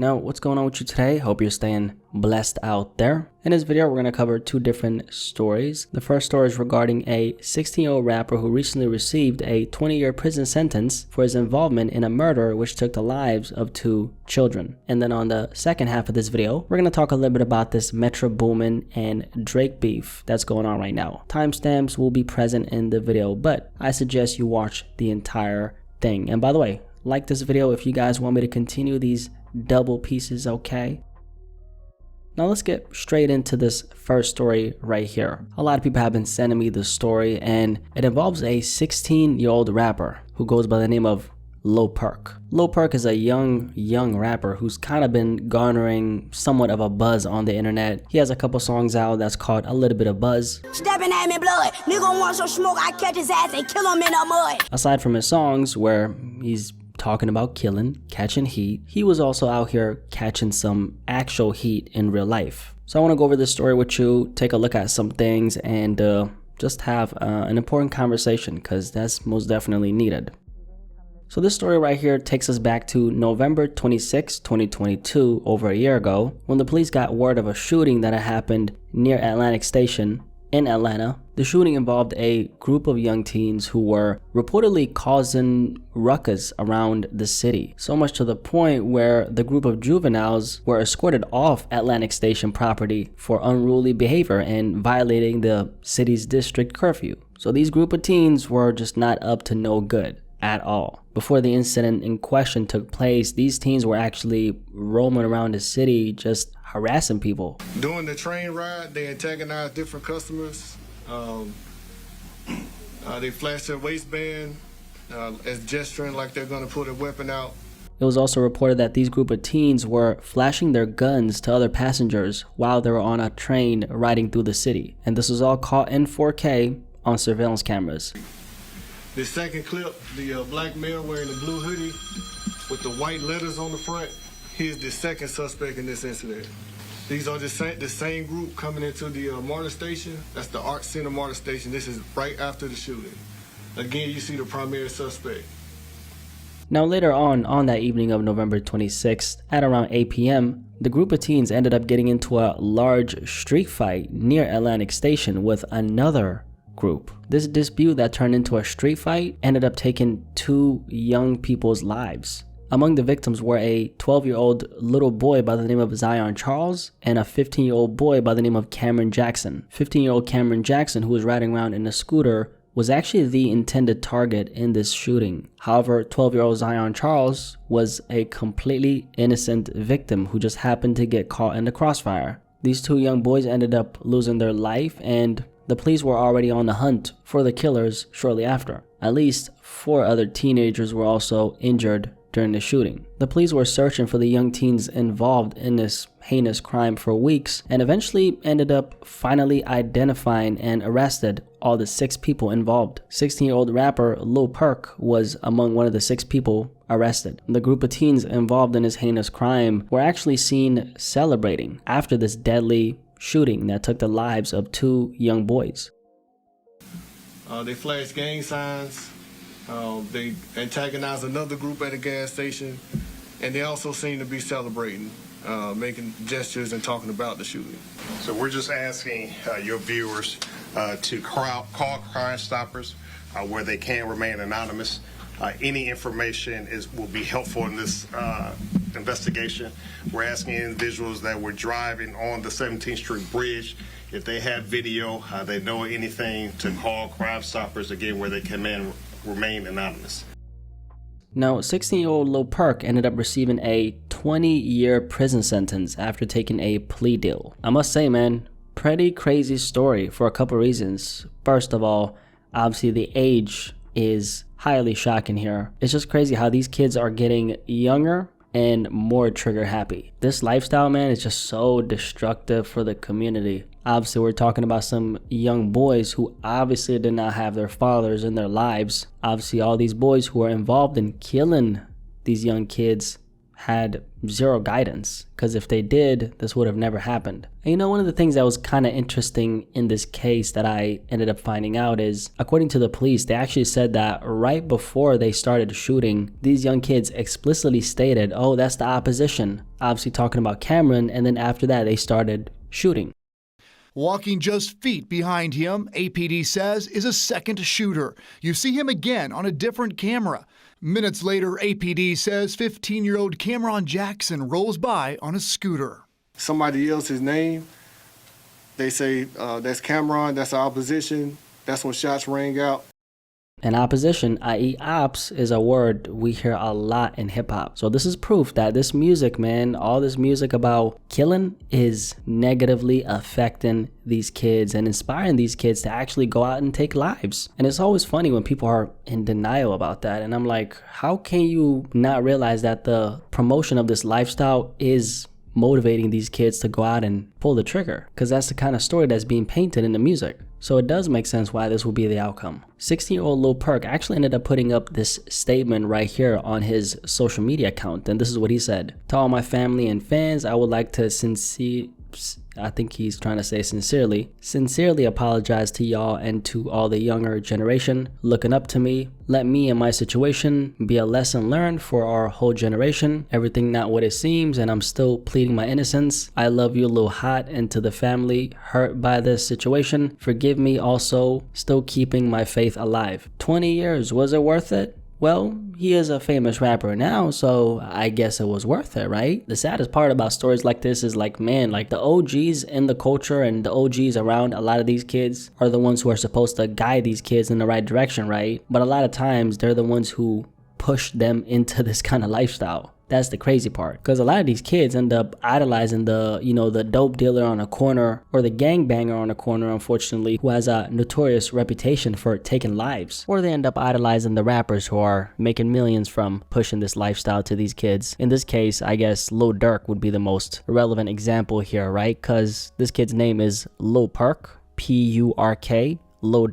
Now, what's going on with you today? Hope you're staying blessed out there. In this video, we're going to cover two different stories. The first story is regarding a 16-year-old rapper who recently received a 20-year prison sentence for his involvement in a murder which took the lives of two children. And then on the second half of this video, we're going to talk a little bit about this Metro Boomin and Drake beef that's going on right now. Timestamps will be present in the video, but I suggest you watch the entire thing. And by the way, like this video if you guys want me to continue these double pieces, okay? Now let's get straight into this first story right here. A lot of people have been sending me this story, and it involves a 16-year-old rapper who goes by the name of Lil Purk. Lil Purk is a young rapper who's kind of been garnering somewhat of a buzz on the internet. He has a couple songs out that's called A Little Bit of Buzz. Stepping at me blood, nigga want some smoke, I catch his ass and kill him in the mud. Aside from his songs where he's talking about killing, catching heat, he was also out here catching some actual heat in real life. So I want to go over this story with you, take a look at some things, and just have an important conversation, because that's most definitely needed. So this story right here takes us back to November 26, 2022, over a year ago, when the police got word of a shooting that had happened near Atlantic Station in Atlanta. The shooting involved a group of young teens who were reportedly causing ruckus around the city, so much to the point where the group of juveniles were escorted off Atlantic Station property for unruly behavior and violating the city's district curfew. So these group of teens were just not up to no good at all. Before the incident in question took place, these teens were actually roaming around the city just harassing people. During the train ride, they antagonized different customers. They flashed their waistband as gesturing like they're going to pull their weapon out. It was also reported that these group of teens were flashing their guns to other passengers while they were on a train riding through the city. And this was all caught in 4K on surveillance cameras. The second clip, the black male wearing the blue hoodie with the white letters on the front, he is the second suspect in this incident. These are the same group coming into the MARTA station. That's the Art Center MARTA station. This is right after the shooting. Again, you see the primary suspect. Now later on that evening of November 26th at around 8 p.m., the group of teens ended up getting into a large street fight near Atlantic Station with another group. This dispute that turned into a street fight ended up taking two young people's lives. Among the victims were a 12-year-old little boy by the name of Zion Charles and a 15-year-old boy by the name of Cameron Jackson. 15-year-old Cameron Jackson, who was riding around in a scooter, was actually the intended target in this shooting. However, 12-year-old Zion Charles was a completely innocent victim who just happened to get caught in the crossfire. These two young boys ended up losing their life, and the police were already on the hunt for the killers shortly after. At least 4 other teenagers were also injured during the shooting. The police were searching for the young teens involved in this heinous crime for weeks, and eventually ended up finally identifying and arrested all the 6 people involved. 16-year-old rapper Lil Purk was among one of the 6 people arrested. The group of teens involved in this heinous crime were actually seen celebrating after this deadly shooting that took the lives of 2 young boys. They flashed gang signs. They antagonized another group at a gas station, and they also seem to be celebrating, making gestures and talking about the shooting. So we're just asking your viewers to call Crime Stoppers where they can remain anonymous. Any information will be helpful in this investigation. We're asking individuals that were driving on the 17th Street Bridge, if they have video, they know anything, to call Crime Stoppers again where they can remain anonymous. Now, 16-year-old Lil Purk ended up receiving a 20-year prison sentence after taking a plea deal. I must say, man, pretty crazy story for a couple reasons. First of all, obviously the age is highly shocking here. It's just crazy how these kids are getting younger and more trigger happy. This lifestyle, man, is just so destructive for the community. Obviously, we're talking about some young boys who obviously did not have their fathers in their lives. Obviously, all these boys who are involved in killing these young kids had zero guidance, because if they did, this would have never happened. And you know, one of the things that was kind of interesting in this case that I ended up finding out is, according to the police, they actually said that right before they started shooting, these young kids explicitly stated, oh, that's the opposition, obviously talking about Cameron, and then after that they started shooting. Walking just feet behind him, APD says, is a second shooter. You see him again on a different camera. Minutes later, APD says 15-year-old Cameron Jackson rolls by on a scooter. Somebody else's name, they say, that's Cameron, that's the opposition. That's when shots rang out. And opposition, i.e. ops, is a word we hear a lot in hip-hop. So this is proof that this music, man, all this music about killing is negatively affecting these kids and inspiring these kids to actually go out and take lives. And it's always funny when people are in denial about that. And I'm like, how can you not realize that the promotion of this lifestyle is motivating these kids to go out and pull the trigger? Because that's the kind of story that's being painted in the music. So it does make sense why this will be the outcome. 16-year-old Lil Purk actually ended up putting up this statement right here on his social media account. And this is what he said. To all my family and fans, I would like to sincerely apologize to y'all and to all the younger generation looking up to me. Let me and my situation be a lesson learned for our whole generation. Everything not what it seems, and I'm still pleading my innocence. I love you, Lil Hot, and to the family hurt by this situation, forgive me. Also, still keeping my faith alive. 20 years, was it worth it? Well, he is a famous rapper now, so I guess it was worth it, right? The saddest part about stories like this is like, man, like the OGs in the culture and the OGs around a lot of these kids are the ones who are supposed to guide these kids in the right direction, right? But a lot of times they're the ones who push them into this kind of lifestyle. That's the crazy part, because a lot of these kids end up idolizing the dope dealer on a corner or the gangbanger on a corner, unfortunately, who has a notorious reputation for taking lives. Or they end up idolizing the rappers who are making millions from pushing this lifestyle to these kids. In this case, I guess Lil Durk would be the most relevant example here, right? Because this kid's name is Lil Purk, P-U-R-K. Lil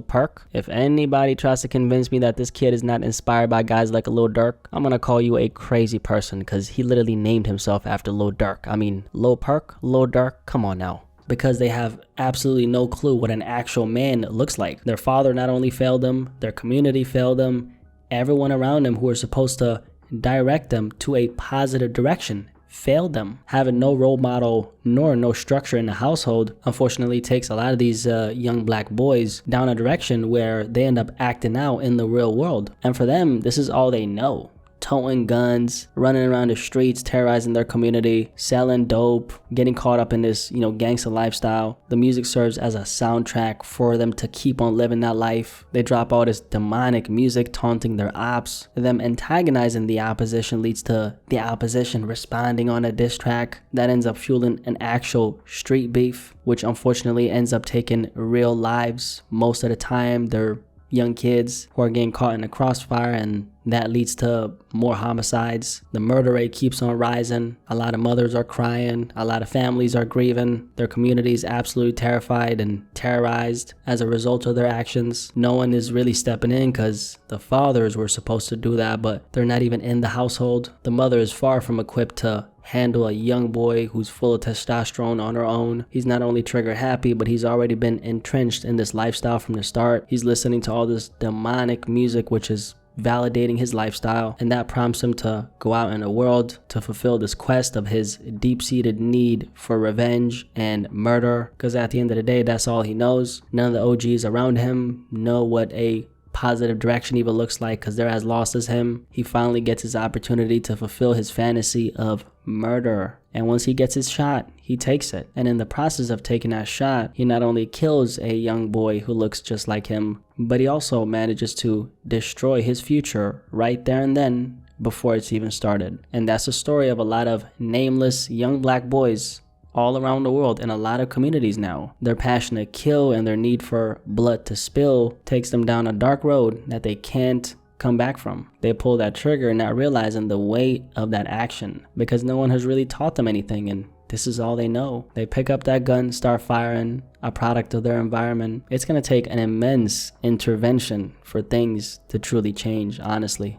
Purk. If anybody tries to convince me that this kid is not inspired by guys like a Lil Durk, I'm gonna call you a crazy person, because he literally named himself after Lil Durk. I mean, Lil Purk, Lil Durk, come on now. Because they have absolutely no clue what an actual man looks like. Their father not only failed them, their community failed them, everyone around them who were supposed to direct them to a positive direction failed them. Having no role model nor no structure in the household, unfortunately, takes a lot of these young black boys down a direction where they end up acting out in the real world. And for them, this is all they know. Toting guns, running around the streets, terrorizing their community, selling dope, getting caught up in this, gangster lifestyle. The music serves as a soundtrack for them to keep on living that life. They drop all this demonic music taunting their ops. Them antagonizing the opposition leads to the opposition responding on a diss track that ends up fueling an actual street beef, which unfortunately ends up taking real lives. Most of the time, they're young kids who are getting caught in the crossfire, and that leads to more homicides. The murder rate keeps on rising. A lot of mothers are crying. A lot of families are grieving. Their community is absolutely terrified and terrorized as a result of their actions. No one is really stepping in, because the fathers were supposed to do that, but they're not even in the household. The mother is far from equipped to handle a young boy who's full of testosterone on her own. He's not only trigger happy, but he's already been entrenched in this lifestyle from the start. He's listening to all this demonic music, which is validating his lifestyle, and that prompts him to go out in the world to fulfill this quest of his deep-seated need for revenge and murder, because at the end of the day, that's all he knows. None of the OGs around him know what a positive direction even looks like, because they're as lost as him. He finally gets his opportunity to fulfill his fantasy of murder, and once he gets his shot, he takes it. And in the process of taking that shot, he not only kills a young boy who looks just like him, but he also manages to destroy his future right there and then before it's even started. And that's the story of a lot of nameless young black boys all around the world in a lot of communities now. Their passion to kill and their need for blood to spill takes them down a dark road that they can't come back from. They pull that trigger not realizing the weight of that action, because no one has really taught them anything, and this is all they know. They pick up that gun, start firing, a product of their environment. It's going to take an immense intervention for things to truly change, honestly.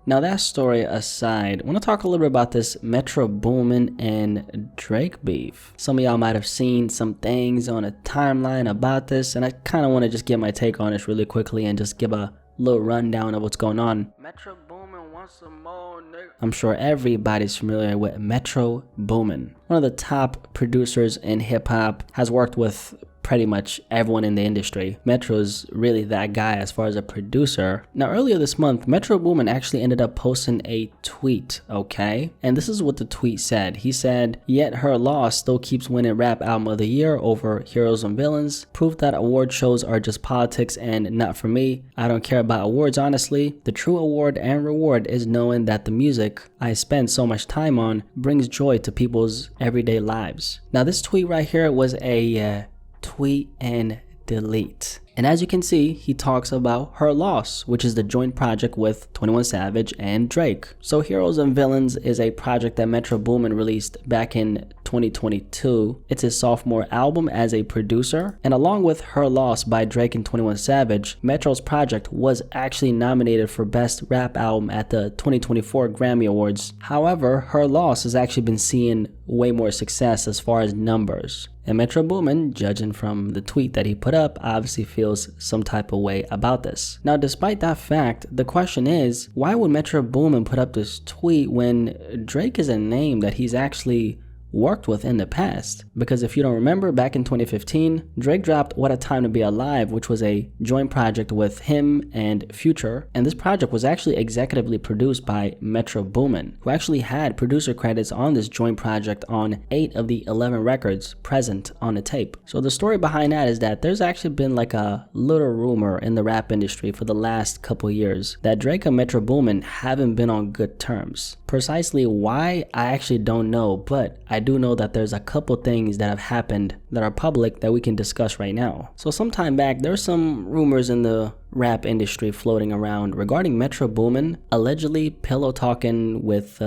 Now that story aside, I want to talk a little bit about this Metro Boomin and Drake beef. Some of y'all might have seen some things on a timeline about this, and I kind of want to just get my take on this really quickly and just give a little rundown of what's going on. Metro Boomin wants some more, nigga. I'm sure everybody's familiar with Metro Boomin. One of the top producers in hip-hop, has worked with pretty much everyone in the industry. Metro's really that guy as far as a producer. Now earlier this month, Metro Boomin actually ended up posting a tweet, okay? And this is what the tweet said. He said, "Yet her loss still keeps winning Rap Album of the Year over Heroes and Villains. Proof that award shows are just politics and not for me. I don't care about awards, honestly. The true award and reward is knowing that the music I spend so much time on brings joy to people's everyday lives." Now this tweet right here was a tweet and delete. And as you can see, he talks about Her Loss, which is the joint project with 21 Savage and Drake. So Heroes and Villains is a project that Metro Boomin released back in 2022. It's his sophomore album as a producer. And along with Her Loss by Drake and 21 Savage, Metro's project was actually nominated for Best Rap Album at the 2024 Grammy Awards. However, Her Loss has actually been seeing way more success as far as numbers. And Metro Boomin, judging from the tweet that he put up, obviously feels some type of way about this. Now, despite that fact, the question is, why would Metro Boomin put up this tweet when Drake is a name that he's actually worked with in the past? Because if you don't remember, back in 2015, Drake dropped What a Time to Be Alive, which was a joint project with him and Future, and this project was actually executively produced by Metro Boomin, who actually had producer credits on this joint project on 8 of the 11 records present on the tape. So the story behind that is that there's actually been like a little rumor in the rap industry for the last couple years that Drake and Metro Boomin haven't been on good terms. Precisely why, I actually don't know, but I do know that there's a couple things that have happened that are public that we can discuss right now. So sometime back, there's some rumors in the rap industry floating around regarding Metro Boomin allegedly pillow talking with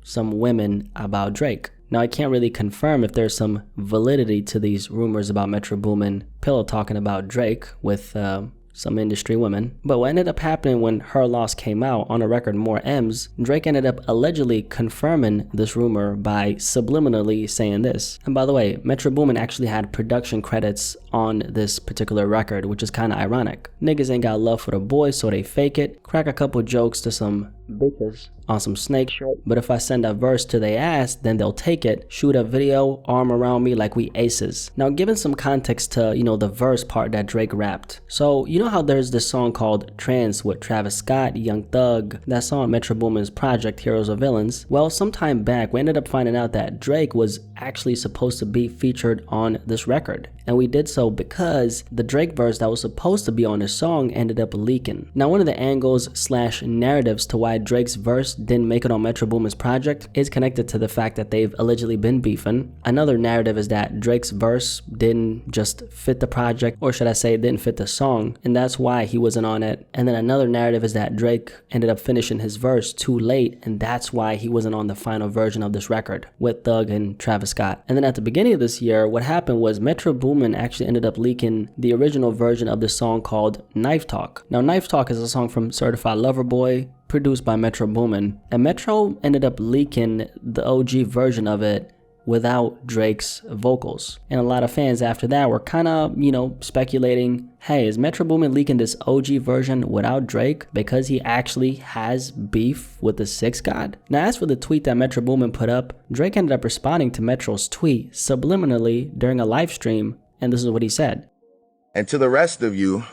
some women about Drake. Now, I can't really confirm if there's some validity to these rumors about Metro Boomin pillow talking about Drake with some industry women. But what ended up happening when Her Loss came out on a record More M's, Drake ended up allegedly confirming this rumor by subliminally saying this. And by the way, Metro Boomin actually had production credits on this particular record, which is kind of ironic. Niggas ain't got love for the boys, so they fake it, crack a couple jokes to some bitches on some snake shit, but if I send a verse to their ass, then they'll take it, shoot a video, arm around me like we aces. Now, given some context to, the verse part that Drake rapped. So, you know how there's this song called Trance with Travis Scott, Young Thug, that's on Metro Boomin's project Heroes or Villains? Well, sometime back, we ended up finding out that Drake was actually supposed to be featured on this record. And we did so because the Drake verse that was supposed to be on this song ended up leaking. Now, one of the angles / narratives to why Drake's verse didn't make it on Metro Boomin's project is connected to the fact that they've allegedly been beefing. Another narrative is that Drake's verse didn't just fit the project, or should I say didn't fit the song, and that's why he wasn't on it. And then another narrative is that Drake ended up finishing his verse too late, and that's why he wasn't on the final version of this record with Thug and Travis Scott. And then at the beginning of this year, what happened was Metro Boomin actually ended up leaking the original version of the song called Knife Talk. Now, Knife Talk is a song from Certified Lover Boy, produced by Metro Boomin, and Metro ended up leaking the OG version of it without Drake's vocals. And a lot of fans after that were kind of, speculating, hey, is Metro Boomin leaking this OG version without Drake because he actually has beef with the Six God? Now, as for the tweet that Metro Boomin put up, Drake ended up responding to Metro's tweet subliminally during a live stream, and this is what he said. And to the rest of you,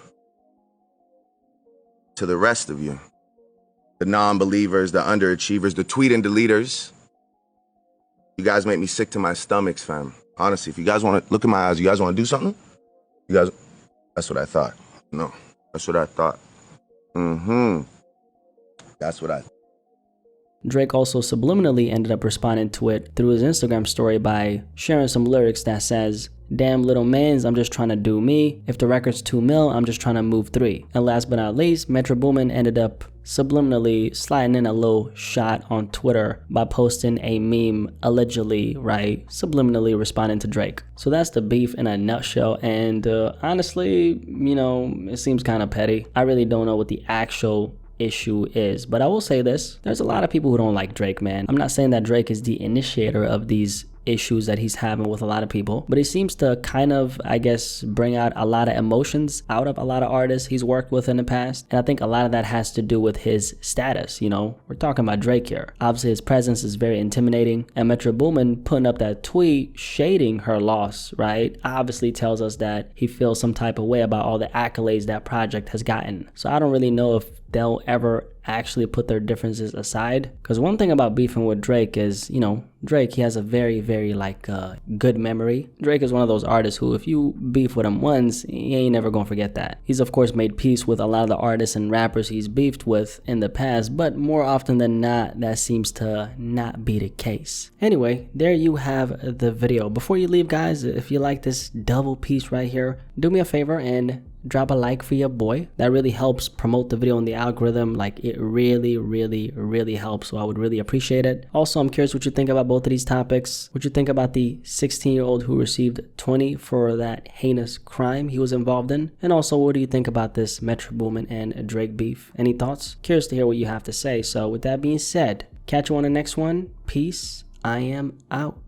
the non-believers, the underachievers, the tweet and deleters, you guys make me sick to my stomachs, fam. Honestly, if you guys want to look in my eyes, you guys want to do something? That's what I thought. No, that's what I thought. That's what I thought. Drake also subliminally ended up responding to it through his Instagram story by sharing some lyrics that says, "Damn little mans, I'm just trying to do me. If the record's 2 mil, I'm just trying to move 3. And last but not least, Metro Boomin ended up subliminally sliding in a little shot on Twitter by posting a meme allegedly, subliminally responding to Drake. So that's the beef in a nutshell, and honestly, it seems kind of petty. I really don't know what the actual issue is. But I will say this, there's a lot of people who don't like Drake, man. I'm not saying that Drake is the initiator of these issues that he's having with a lot of people, but he seems to kind of, I guess, bring out a lot of emotions out of a lot of artists he's worked with in the past. And I think a lot of that has to do with his status. You know, we're talking about Drake here. Obviously his presence is very intimidating, and Metro Boomin putting up that tweet shading her loss, right, obviously tells us that he feels some type of way about all the accolades that project has gotten. So I don't really know if they'll ever actually put their differences aside, because one thing about beefing with Drake is, you know, Drake, he has a very good memory. Drake is one of those artists who, if you beef with him once, he ain't never gonna forget that. He's of course made peace with a lot of the artists and rappers he's beefed with in the past, but more often than not, that seems to not be the case. Anyway, there you have the video. Before you leave, guys, if you like this double piece right here, do me a favor and drop a like for your boy. That really helps promote the video in the algorithm. Like, it really helps, so I would really appreciate it. Also, I'm curious what you think about both of these topics. What you think about the 16-year-old who received 20 for that heinous crime he was involved in, and also what do you think about this Metro Boomin and Drake beef? Any thoughts? Curious to hear what you have to say. So with that being said, catch you on the next one. Peace. I am out.